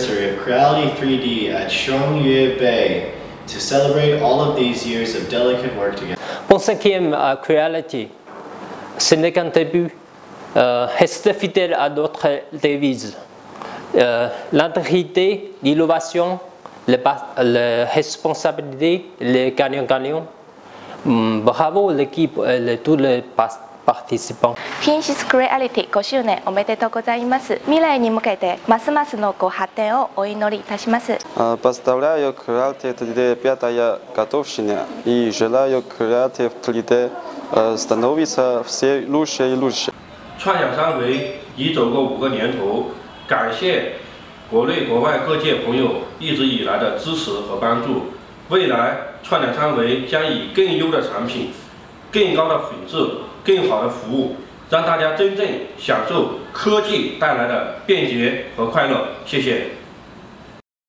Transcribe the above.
anniversary of Creality 3D at Shongyue Bay to celebrate all of these years of delicate work together. Pour 5e Creality, ce n'est qu'un début. Restez fidèle à notre devise. L'intégrité, l'innovation, la responsabilité, les gagnants-gagnants. Bravo l'équipe et tous les participants。品質クレアリティ5周年おめでとうございます。未来に向けてますますのご発展をお祈りいたします。Поздравляю Creality 3D 5-я годовщина и желаю Creality 3D становиться все лучше и лучше。串两三维已走过5个年头，感谢国内国外各界朋友一直以来的支持和帮助。未来串两三维将以更优的产品、更高的品质、更好的服务，让大家真正享受科技带来的便捷和快乐。谢谢。